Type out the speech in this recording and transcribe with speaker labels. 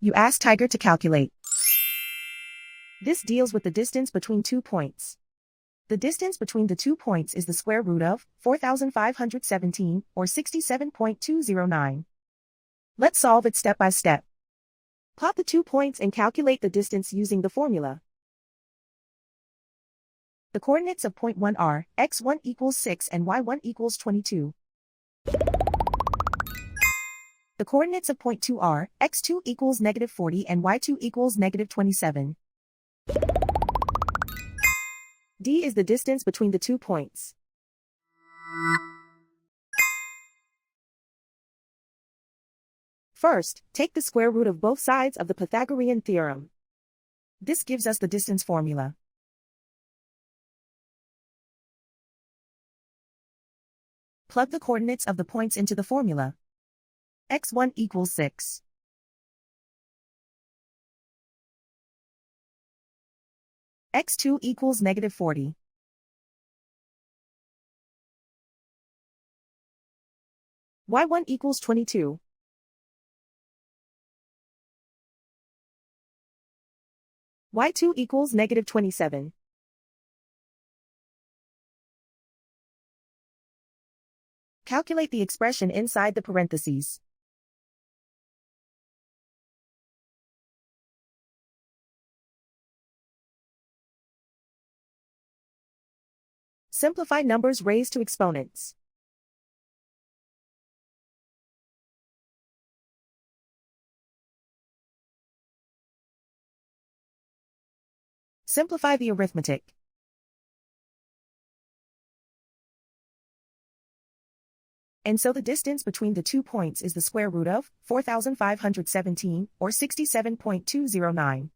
Speaker 1: You ask Tiger to calculate. This deals with the distance between 2 points. The distance between the 2 points is the square root of 4,517, or 67.209. Let's solve it step by step. Plot the 2 points and calculate the distance using the formula. The coordinates of point 1 are x1 equals 6 and y1 equals 22. The coordinates of point 2 are x2 equals negative 40 and y2 equals negative 27. D is the distance between the 2 points. First, take the square root of both sides of the Pythagorean theorem. This gives us the distance formula. Plug the coordinates of the points into the formula. x1 equals 6. x2 equals negative 40. y1 equals 22. y2 equals negative 27. Calculate the expression inside the parentheses. Simplify numbers raised to exponents. Simplify the arithmetic. And so the distance between the 2 points is the square root of 4,517, or 67.209.